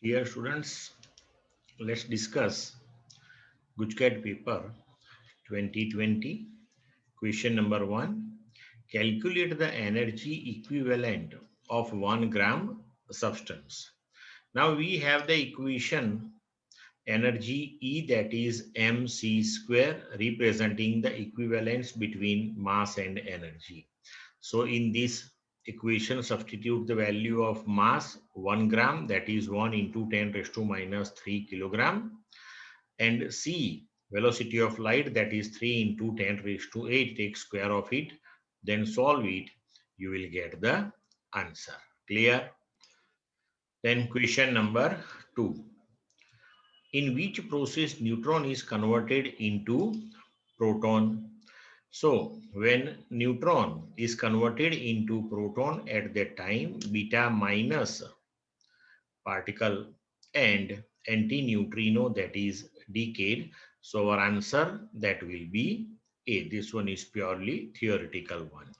Dear students, let's discuss Gujcat paper 2020. Question number 1. Calculate the energy equivalent of 1 gram substance. Now we have the equation energy E, that is mc square, representing the equivalence between mass and energy. So in this equation, substitute the value of mass 1 gram, that is 1 into 10 raised to minus 3 kilogram, and C, velocity of light, that is 3 into 10 raised to 8, take square of it, then solve it, you will get the answer. Clear? Then question number 2. In which process neutron is converted into proton? So when neutron is converted into proton, at that time beta minus particle and antineutrino, that is decayed. So our answer, that will be A. This one is purely theoretical one.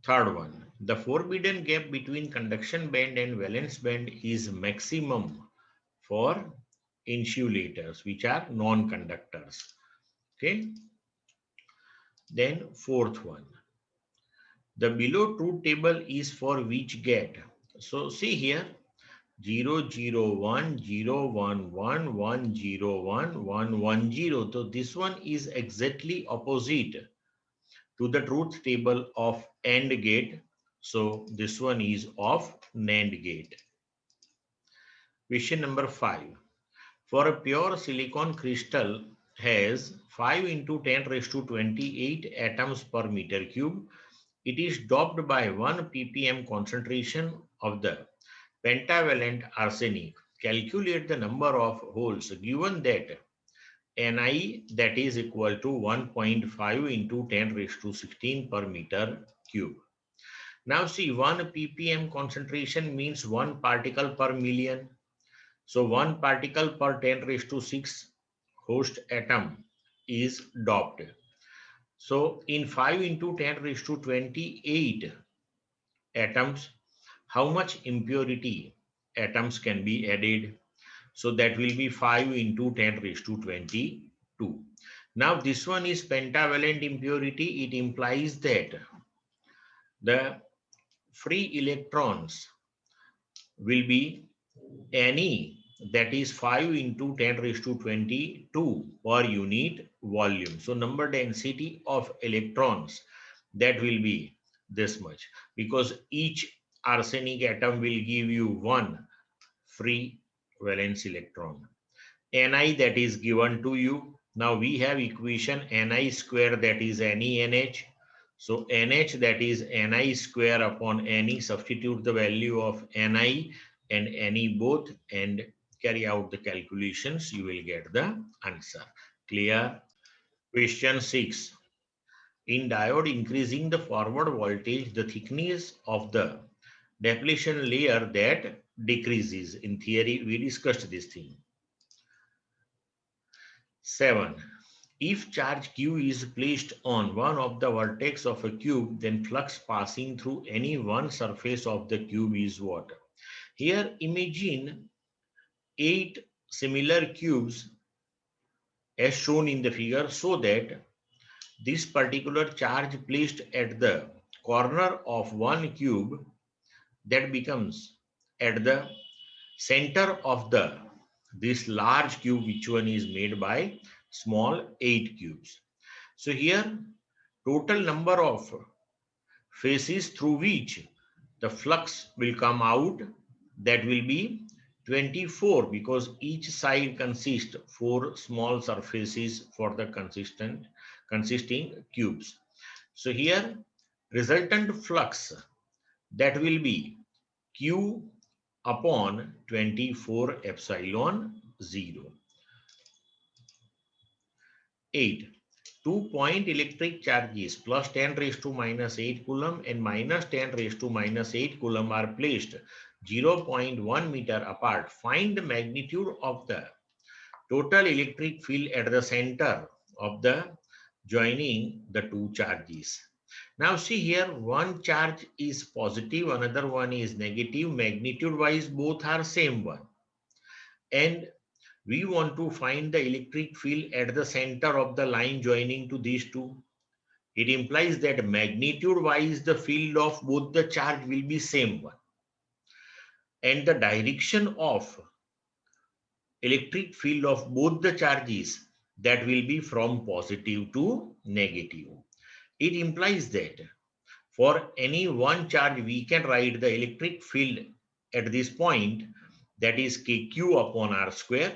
Third one, the forbidden gap between conduction band and valence band is maximum for insulators, which are non-conductors. Okay. Then fourth one, the below truth table is for which gate? So see here, 0, 0, 1, 0, 1, 1, 1, 0, 1, 1, 1, 0. So this one is exactly opposite to the truth table of AND gate. So this one is of NAND gate. Question number 5. For a pure silicon crystal has 5 into 10 raised to 28 atoms per meter cube. It is doped by 1 ppm concentration of the pentavalent arsenic. Calculate the number of holes given that Ni, that is equal to 1.5 into 10 raised to 16 per meter cube. Now see, 1 ppm concentration means 1 particle per million. So 1 particle per 10 raised to 6 host atom is doped. So in 5 into 10 raised to 28 atoms, how much impurity atoms can be added? So that will be 5 into 10 raised to 22. Now this one is pentavalent impurity. It implies that the free electrons will be any, that is 5 into 10 raised to 22 per unit volume. So number density of electrons, that will be this much, because each arsenic atom will give you one free valence electron. Ni, that is given to you. Now we have equation Ni square, that is NeNH. So NH, that is Ni square upon Ne. Substitute the value of Ni and Ne both and carry out the calculations. You will get the answer. Clear? Question 6. In diode increasing the forward voltage, the thickness of the depletion layer that decreases. In theory, we discussed this thing. 7. If charge Q is placed on one of the vertex of a cube, then flux passing through any one surface of the cube is what? Here imagine 8 similar cubes as shown in the figure, so that this particular charge placed at the corner of one cube, that becomes at the center of the this large cube, which one is made by small 8 cubes. So here total number of faces through which the flux will come out, that will be 24, because each side consists 4 small surfaces for the consisting cubes. So here resultant flux, that will be Q upon 24 epsilon 0. 8. 2-point electric charges plus 10 raised to minus 8 coulomb and minus 10 raised to minus 8 coulomb are placed 0.1 meter apart. Find the magnitude of the total electric field at the center of the joining the two charges. Now see here, one charge is positive, another one is negative. Magnitude wise, both are same one. And we want to find the electric field at the center of the line joining to these two. It implies that magnitude wise, the field of both the charge will be same one. And the direction of electric field of both the charges, that will be from positive to negative. It implies that for any one charge, we can write the electric field at this point, that is kq upon r square.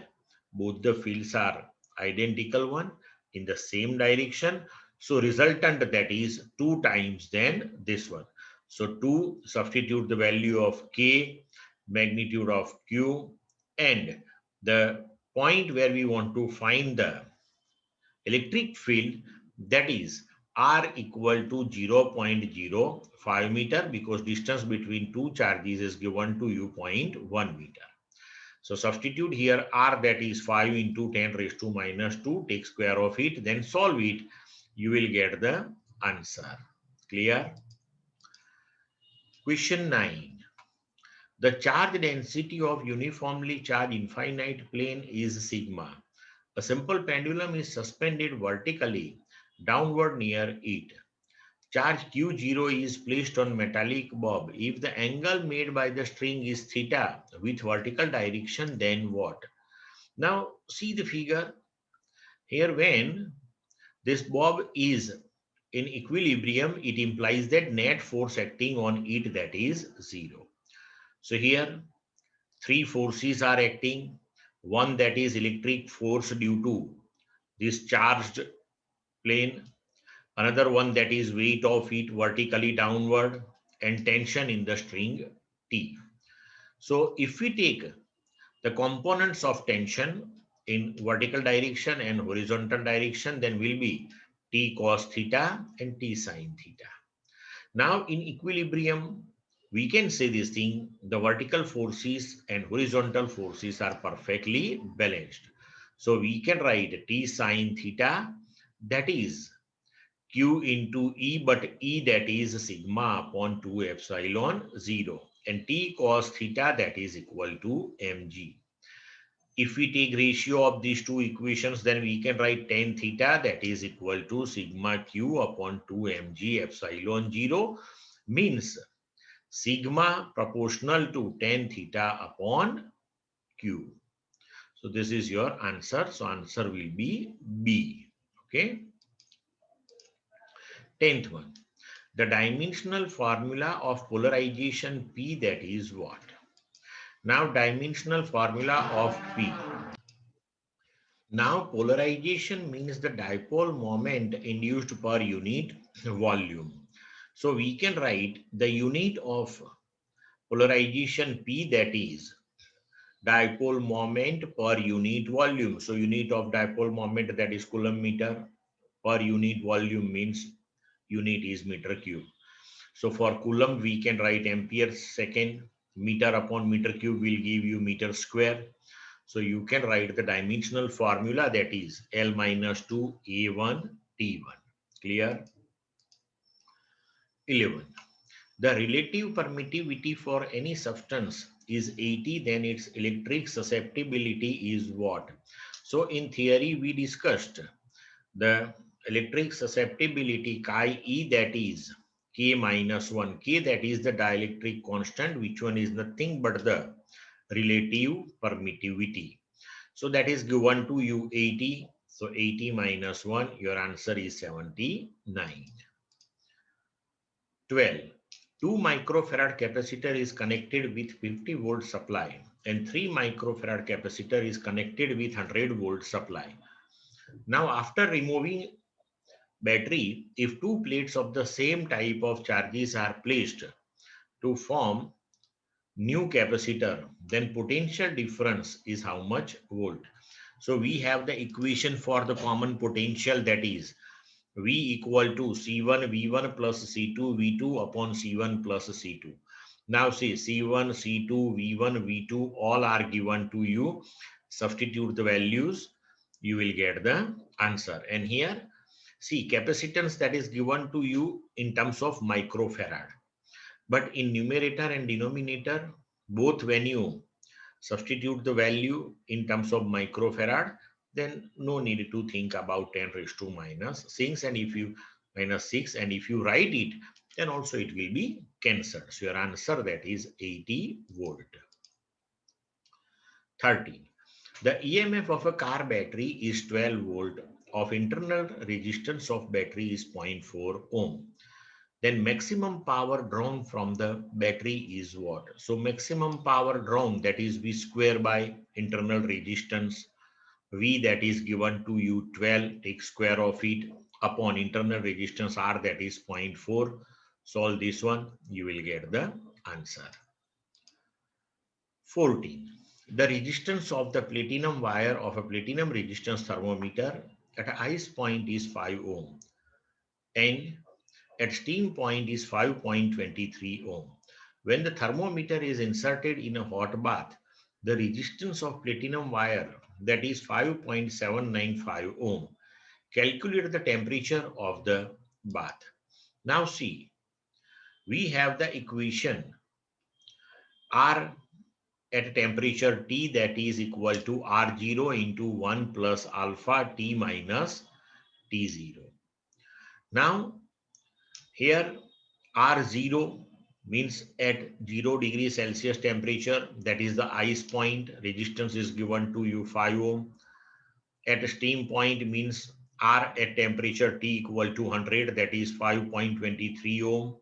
Both the fields are identical one in the same direction. So resultant, that is 2 times then this one. So 2, substitute the value of k, magnitude of q, and the point where we want to find the electric field, that is r equal to 0.05 meter, because distance between two charges is given to you 0.1 meter. So substitute here r, that is 5 into 10 raised to minus 2, take square of it, then solve it, you will get the answer. Clear? Question 9. The charge density of uniformly charged infinite plane is sigma. A simple pendulum is suspended vertically downward near it. Charge Q0 is placed on metallic bob. If the angle made by the string is theta with vertical direction, then what? Now see the figure here. When this bob is in equilibrium, it implies that net force acting on it, that is 0. So here 3 forces are acting. One, that is electric force due to this charged plane. Another one, that is weight of it vertically downward, and tension in the string T. So if we take the components of tension in vertical direction and horizontal direction, then will be T cos theta and T sin theta. Now in equilibrium, we can say this thing, the vertical forces and horizontal forces are perfectly balanced. So we can write T sin theta, that is Q into E, but E, that is sigma upon 2 epsilon 0, and T cos theta, that is equal to mg. If we take ratio of these two equations, then we can write tan theta, that is equal to sigma Q upon 2 mg epsilon 0, means sigma proportional to tan theta upon Q. So this is your answer. So answer will be B. Okay. 10th one. The dimensional formula of polarization P, that is what? Now dimensional formula of P. Now polarization means the dipole moment induced per unit volume. So we can write the unit of polarization P, that is dipole moment per unit volume. So unit of dipole moment, that is coulomb meter, per unit volume means unit is meter cube. So for coulomb, we can write ampere second, meter upon meter cube will give you meter square. So you can write the dimensional formula, that is L minus 2 A1 T1. Clear? 11. The relative permittivity for any substance is 80, then its electric susceptibility is what? So in theory, we discussed the electric susceptibility chi E, that is K minus 1. K, that is the dielectric constant, which one is nothing but the relative permittivity. So that is given to you 80. So 80 minus 1, your answer is 79. 12. 2 microfarad capacitor is connected with 50 volt supply, and 3 microfarad capacitor is connected with 100 volt supply. Now after removing battery, if two plates of the same type of charges are placed to form new capacitor, then potential difference is how much volt? So we have the equation for the common potential, that is V equal to C1 V1 plus C2 V2 upon C1 plus C2. Now see C1, C2, V1, V2 all are given to you. Substitute the values, you will get the answer. And here See, capacitance that is given to you in terms of microfarad. But in numerator and denominator, both when you substitute the value in terms of microfarad, then no need to think about 10 raised to minus 6. And if you minus 6, and if you write it, then also it will be cancelled. So your answer, that is 80 volt. 13. The EMF of a car battery is 12 volt. Of internal resistance of battery is 0.4 ohm. Then maximum power drawn from the battery is what? So maximum power drawn, that is V square by internal resistance. V that is given to you 12, take square of it upon internal resistance R, that is 0.4. Solve this one, you will get the answer. 14. The resistance of the platinum wire of a platinum resistance thermometer at a ice point is 5 ohm and at steam point is 5.23 ohm. When the thermometer is inserted in a hot bath, the resistance of platinum wire, that is 5.795 ohm. Calculate the temperature of the bath. Now see, we have the equation R at temperature T, that is equal to R0 into 1 plus alpha T minus T0. Now here R0 means at 0 degree Celsius temperature, that is the ice point, resistance is given to you 5 ohm. At steam point means R at temperature T equal to 100, that is 5.23 ohm.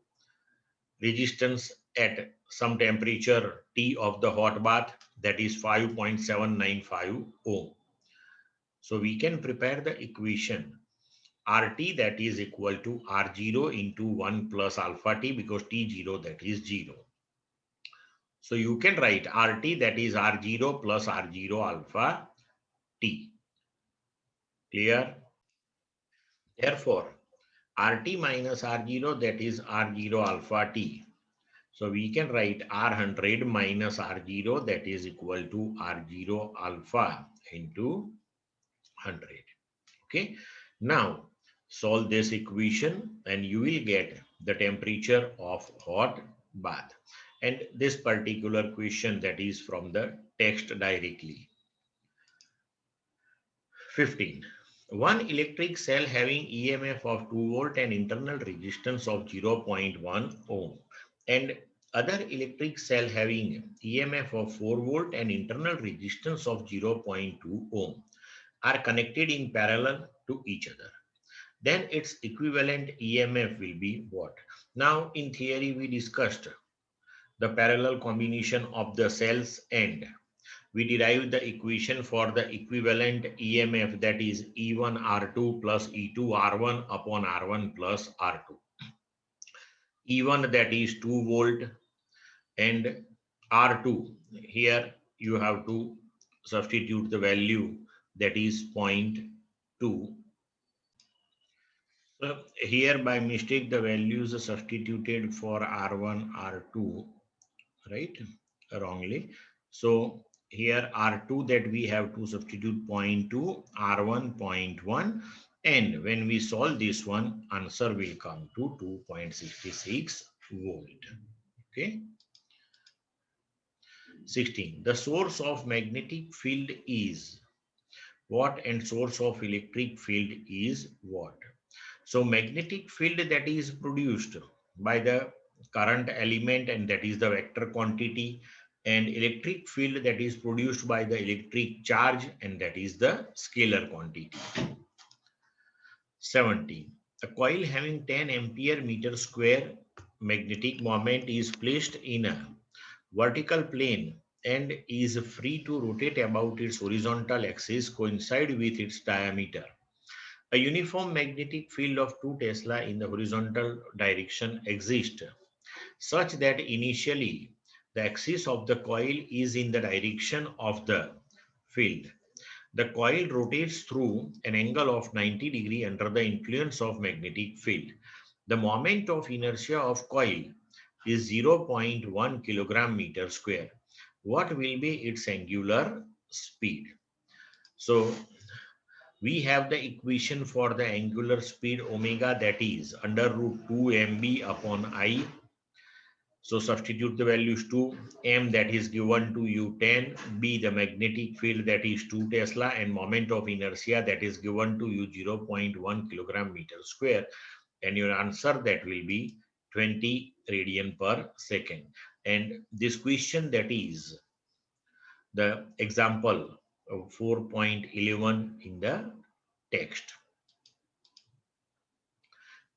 Resistance at some temperature T of the hot bath, that is 5.795 ohm. So we can prepare the equation RT, that is equal to R0 into 1 plus alpha T, because T0, that is 0. So you can write RT, that is R0 plus R0 alpha T. Clear? Therefore, RT minus R0, that is R0 alpha T. So we can write R100 minus R0, that is equal to R0 alpha into 100. Okay. Now solve this equation and you will get the temperature of hot bath. And this particular question, that is from the text directly. 15. One electric cell having EMF of 2 volt and internal resistance of 0.1 ohm and other electric cell having EMF of 4 volt and internal resistance of 0.2 ohm are connected in parallel to each other. Then its equivalent EMF will be what? Now in theory we discussed the parallel combination of the cells and we derived the equation for the equivalent EMF, that is E1 R2 plus E2 R1 upon R1 plus R2. E1 that is 2 volt and R2, here you have to substitute the value, that is 0.2. So here by mistake the values are substituted for R1, R2, right? Wrongly. So here R2 that we have to substitute 0.2, R1 0.1, and when we solve this one, answer will come to 2.66 volt. Okay. 16. The source of magnetic field is what and source of electric field is what? So magnetic field that is produced by the current element, and that is the vector quantity, and electric field that is produced by the electric charge, and that is the scalar quantity. 17. A coil having 10 ampere meter square magnetic moment is placed in a vertical plane and is free to rotate about its horizontal axis coincide with its diameter. A uniform magnetic field of 2 Tesla in the horizontal direction exists, such that initially the axis of the coil is in the direction of the field. The coil rotates through an angle of 90 degrees under the influence of magnetic field. The moment of inertia of coil is 0.1 kilogram meter square. What will be its angular speed? So We have the equation for the angular speed omega, that is under root 2 mb upon I. So substitute the values to m, that is given to you 10, b the magnetic field, that is 2 Tesla, and moment of inertia, that is given to you 0.1 kilogram meter square, and your answer that will be 20 radian per second. And this question, that is the example of 4.11 in the text.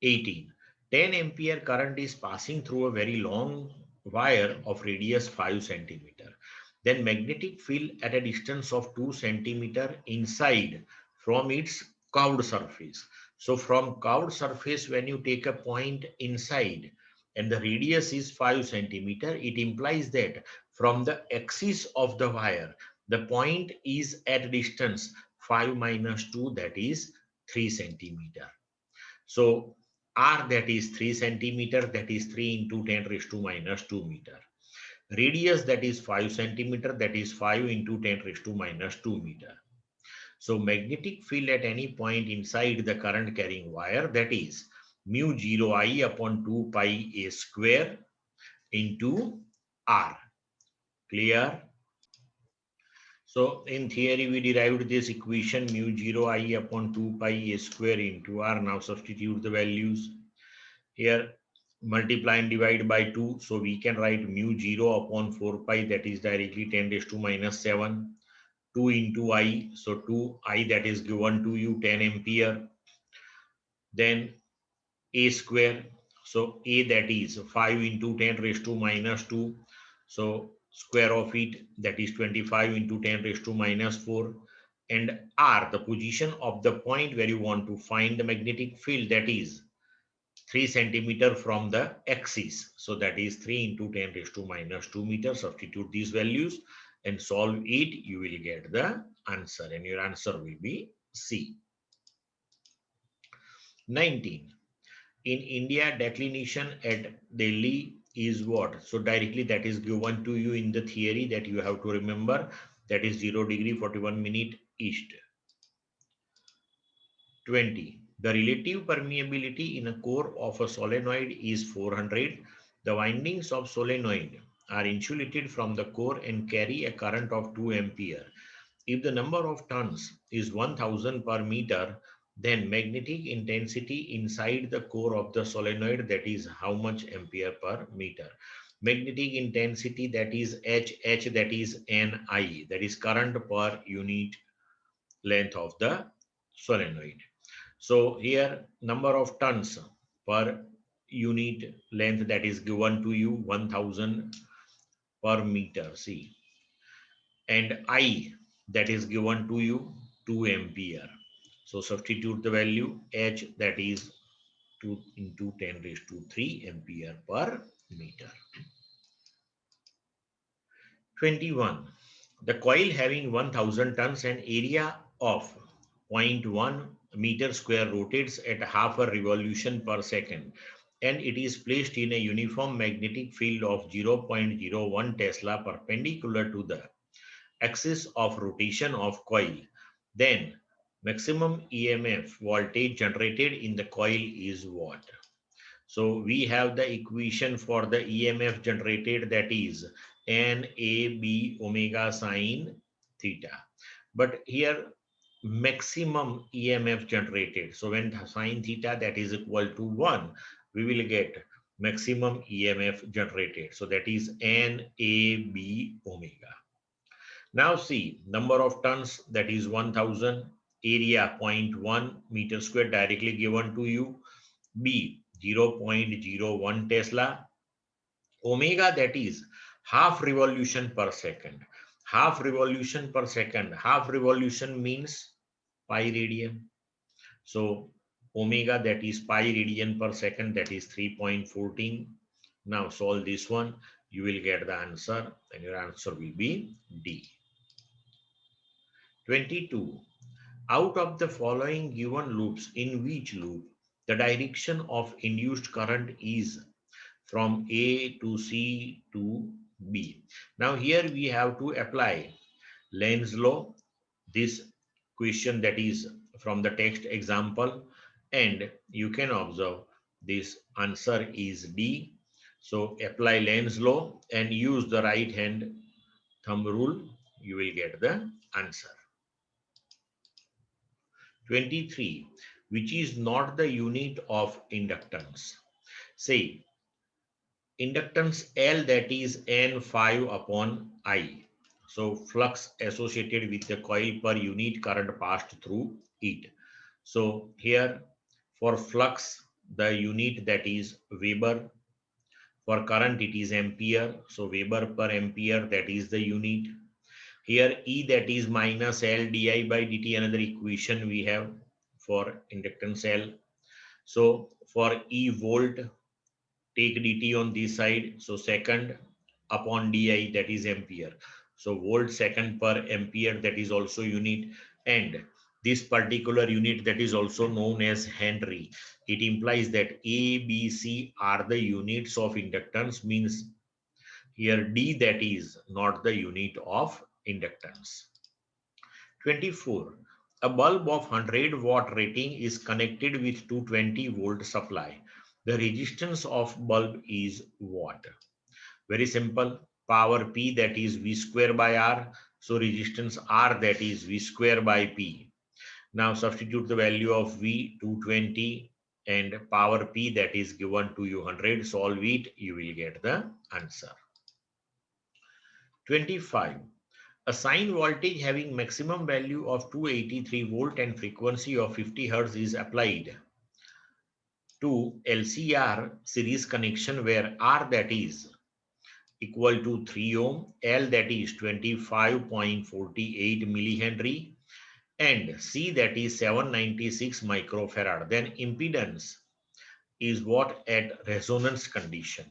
18. 10 ampere current is passing through a very long wire of radius 5 centimeter. Then magnetic field at a distance of 2 centimeter inside from its curved surface. So from curved surface, when you take a point inside and the radius is 5 centimeter, it implies that from the axis of the wire, the point is at distance 5 minus 2, that is 3 centimeter. So R, that is 3 centimeter, that is 3 into 10 raised to minus 2 meter. Radius, that is 5 centimeter, that is 5 into 10 raised to minus 2 meter. So magnetic field at any point inside the current carrying wire, that is mu 0 I upon 2 pi a square into R. Clear? So in theory, we derived this equation mu 0 I upon 2 pi a square into R. Now substitute the values. Here multiply and divide by 2. So we can write mu 0 upon 4 pi, that is directly 10 raised to minus 7. 2 into I. So 2I, that is given to you 10 ampere. Then a square. So a, that is 5 into 10 raised to minus 2. So square of it, that is 25 into 10 raised to minus 4. And R, the position of the point where you want to find the magnetic field, that is 3 centimeter from the axis. So that is 3 into 10 raised to minus 2 meters. Substitute these values and solve it. You will get the answer, and your answer will be C. 19. In India, declination at Delhi is what? So directly that is given to you in the theory that you have to remember. That is 0 degree 41 minute east. 20. The relative permeability in a core of a solenoid is 400. The windings of solenoid are insulated from the core and carry a current of 2 ampere. If the number of turns is 1000 per meter, then magnetic intensity inside the core of the solenoid, that is how much ampere per meter. Magnetic intensity, that is H, that is Ni, that is current per unit length of the solenoid. So here number of turns per unit length, that is given to you 1000 per meter. See, and I, that is given to you 2 ampere. So substitute the value H, that is 2 into 10 raised to 3 ampere per meter. 21. The coil having 1000 tons and area of 0.1 meter square rotates at half a revolution per second, and it is placed in a uniform magnetic field of 0.01 Tesla perpendicular to the axis of rotation of coil. Then maximum EMF voltage generated in the coil is what? So we have the equation for the EMF generated, that is NAB omega sine theta. But here maximum EMF generated. So when sine theta that is equal to 1, we will get maximum EMF generated. So that is NAB omega. Now see, number of tons, that is 1000, area 0.1 meter square directly given to you. B, 0.01 Tesla. Omega, that is half revolution per second. Half revolution per second. Half revolution means pi radian. So omega, that is pi radian per second, that is 3.14. Now solve this one. You will get the answer, and your answer will be D. 22. Out of the following given loops, in which loop the direction of induced current is from A to C to B? Now here we have to apply Lenz's law. This question, that is from the text example, and you can observe this answer is D. So apply Lenz's law and use the right hand thumb rule. You will get the answer. 23. Which is not the unit of inductance? Say, inductance L, that is N5 upon I. So flux associated with the coil per unit current passed through it. So here for flux, the unit that is Weber. For current, it is ampere. So Weber per ampere, that is the unit. Here E, that is minus L di by dt, another equation we have for inductance L. So for E volt, take dt on this side. So second upon di, that is ampere. So volt second per ampere, that is also unit. And this particular unit, that is also known as Henry. It implies that A, B, C are the units of inductance, means here D, that is not the unit of inductance. 24. A bulb of 100-watt rating is connected with 220 volt supply. The resistance of bulb is what? Very simple. Power P, that is V square by R. So resistance R, that is V square by P. Now substitute the value of V 220 and power P, that is given to you 100. Solve it, you will get the answer. 25. A sine voltage having maximum value of 283 volt and frequency of 50 Hz is applied to LCR series connection where R, that is equal to 3 ohm, L, that is 25.48 millihenry, and C, that is 796 microfarad. Then impedance is what at resonance condition.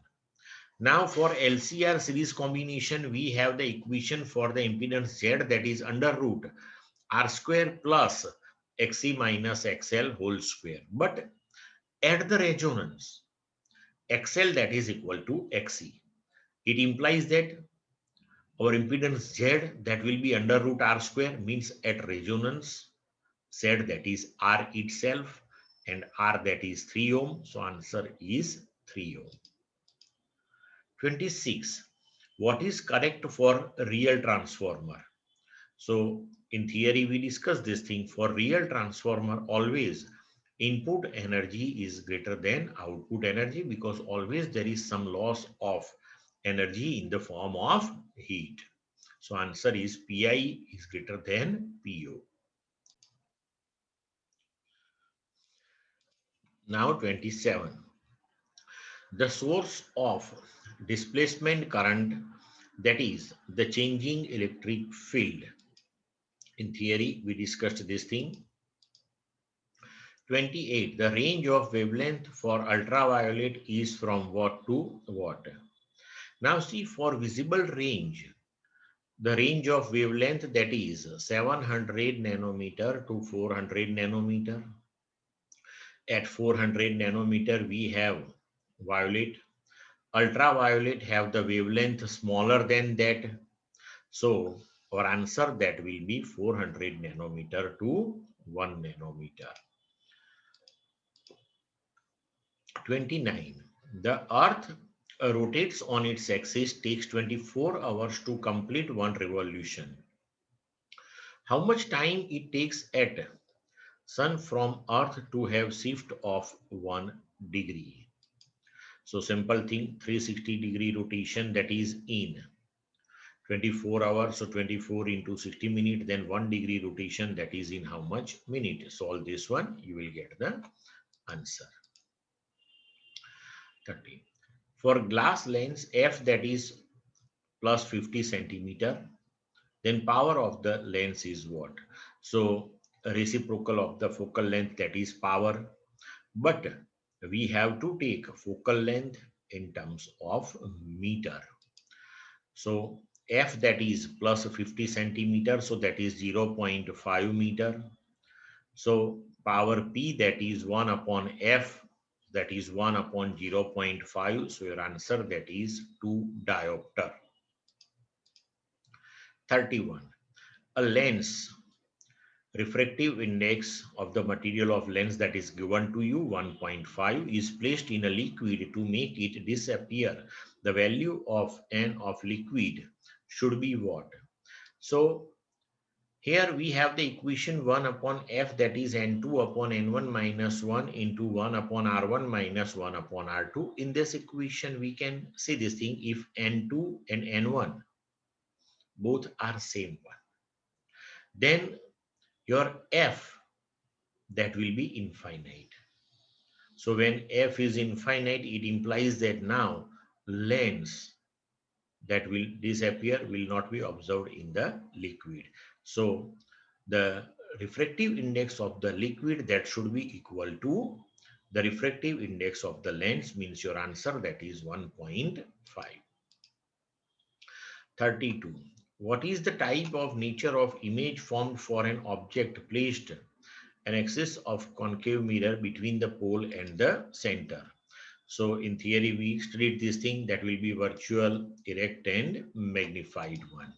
Now for LCR series combination, we have the equation for the impedance Z, that is under root R square plus XC minus XL whole square. But at the resonance, XL, that is equal to XC. It implies that our impedance Z, that will be under root R square, means at resonance Z, that is R itself, and R, that is 3 ohm. So answer is 3 ohm. 26. What is correct for real transformer? So in theory, we discussed this thing. For real transformer, always input energy is greater than output energy, because always there is some loss of energy in the form of heat. So answer is Pi is greater than Po. Now 27. The source of displacement current, that is the changing electric field. In theory, we discussed this thing. 28. The range of wavelength for ultraviolet is from what to what? Now see, for visible range, the range of wavelength, that is 700 nanometer to 400 nanometer. At 400 nanometer, we have violet. Ultraviolet have the wavelength smaller than that. So our answer, that will be 400 nanometer to 1 nanometer. 29. The Earth rotates on its axis, takes 24 hours to complete one revolution. How much time it takes at Sun from Earth to have shift of 1 degree? So simple thing, 360-degree rotation, that is in 24 hours. So 24 into 60 minutes, then 1 degree rotation, that is in how much minute? Solve this one, you will get the answer. 30. For glass lens f, that is plus 50 centimeter, then power of the lens is what? So reciprocal of the focal length, that is power. But we have to take focal length in terms of meter. So f, that is plus 50 centimeter, so that is 0.5 meter. So power P, that is 1 upon f, that is 1 upon 0.5. So your answer, that is 2 diopter. 31. A lens, refractive index of the material of lens that is given to you 1.5 is placed in a liquid to make it disappear. The value of N of liquid should be what? So here we have the equation 1 upon F, that is N2 upon N1 minus 1 into 1 upon R1 minus 1 upon R2. In this equation, we can see this thing: if N2 and N1 both are same one, then your F, that will be infinite. So when F is infinite, it implies that now lens that will disappear will not be observed in the liquid. So the refractive index of the liquid, that should be equal to the refractive index of the lens, means your answer, that is 1.5. 32. What is the type of nature of image formed for an object placed an axis of concave mirror between the pole and the center? So in theory, we studied this thing, that will be virtual, erect and magnified one.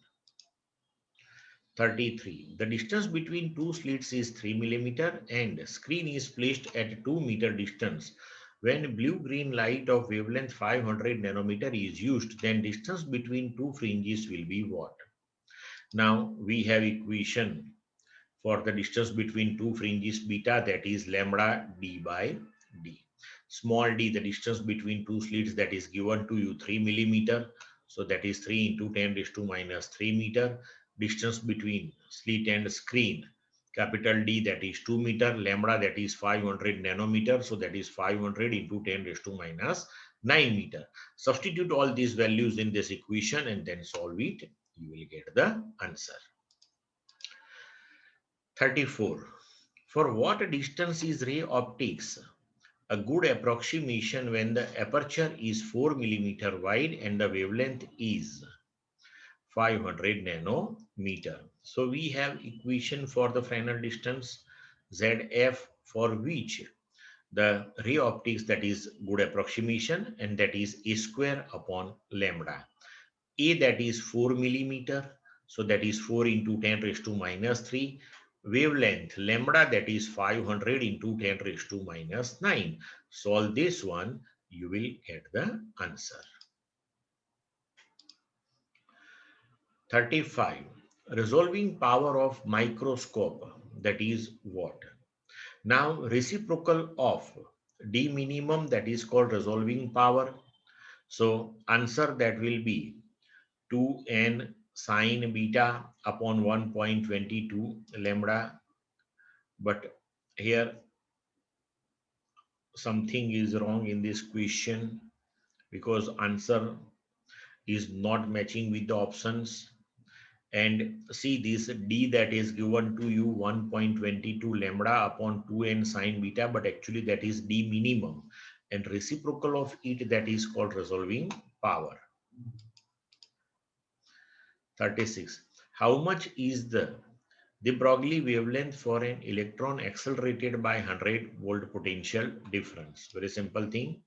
33. The distance between two slits is 3 millimeter and screen is placed at 2 meter distance. When blue-green light of wavelength 500 nanometer is used, then distance between two fringes will be what? Now we have equation for the distance between two fringes beta, that is lambda d by d. Small d, the distance between two slits, that is given to you 3 millimeter. So that is 3 into 10 raised to minus 3 meter. Distance between slit and screen, capital D, that is 2 meter. Lambda, that is 500 nanometer. So that is 500 into 10 raised to minus 9 meter. Substitute all these values in this equation and then solve it. You will get the answer. 34. For what distance is ray optics a good approximation when the aperture is 4 millimeter wide and the wavelength is 500 nanometer? So we have equation for the Fresnel distance ZF, for which the ray optics, that is good approximation, and that is a square upon lambda. A, that is 4 millimeter. So that is 4 into 10 raised to minus 3. Wavelength lambda, that is 500 into 10 raised to minus 9. Solve this one, you will get the answer. 35. Resolving power of microscope, that is what? Now reciprocal of D minimum, that is called resolving power. So answer, that will be 2n sine beta upon 1.22 lambda. But here something is wrong in this question, because answer is not matching with the options. And see this D that is given to you 1.22 lambda upon 2n sine beta, but actually that is D minimum, and reciprocal of it, that is called resolving power. 36. How much is the de Broglie wavelength for an electron accelerated by 100 volt potential difference? Very simple thing.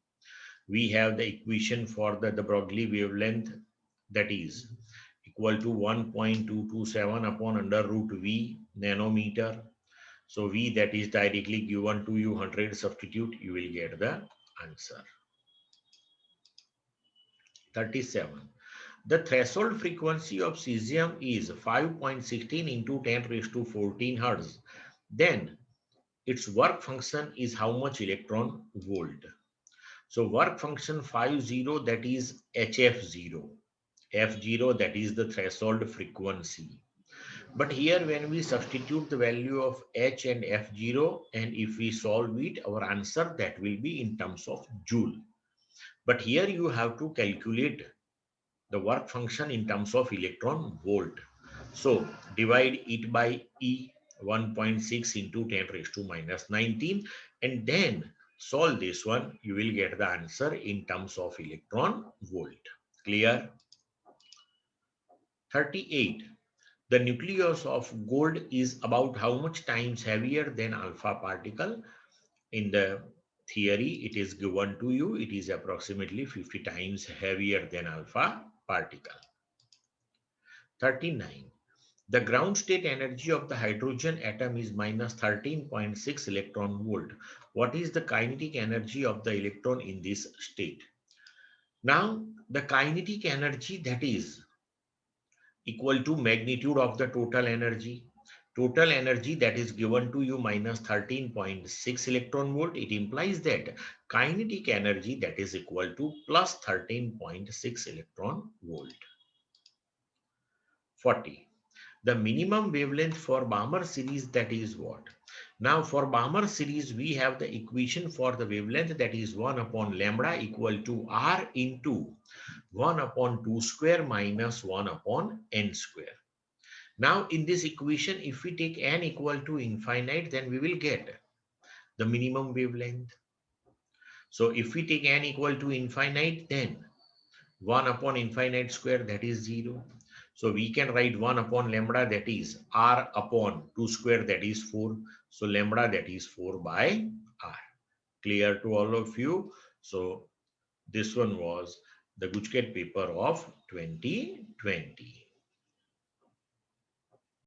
We have the equation for the de Broglie wavelength, that is equal to 1.227 upon under root V nanometer. So V, that is directly given to you 100, substitute, you will get the answer. 37. The threshold frequency of cesium is 5.16 into 10 raised to 14 Hertz. Then its work function is how much electron volt? So work function 50, that is HF0. F0, that is the threshold frequency. But here when we substitute the value of H and F0, and if we solve it, our answer, that will be in terms of joule. But here you have to calculate the work function in terms of electron volt. So divide it by E, 1.6 into 10 raised to minus 19, and then solve this one. You will get the answer in terms of electron volt. Clear? 38. The nucleus of gold is about how much times heavier than alpha particle? In the theory, it is given to you. It is approximately 50 times heavier than alpha particle. 39. The ground state energy of the hydrogen atom is minus 13.6 electron volt. What is the kinetic energy of the electron in this state? Now, the kinetic energy, that is equal to magnitude of the total energy. Total energy that is given to you minus 13.6 electron volt. It implies that kinetic energy that is equal to plus 13.6 electron volt. 40. The minimum wavelength for Balmer series, that is what? Now for Balmer series, we have the equation for the wavelength, that is 1 upon lambda equal to R into 1 upon 2 square minus 1 upon n square. Now in this equation, if we take n equal to infinite, then we will get the minimum wavelength. So if we take n equal to infinite, then 1 upon infinite square, that is 0. So we can write 1 upon lambda, that is R upon 2 square, that is 4. So lambda, that is 4 by R. Clear to all of you? So this one was the Gujarat paper of 2020.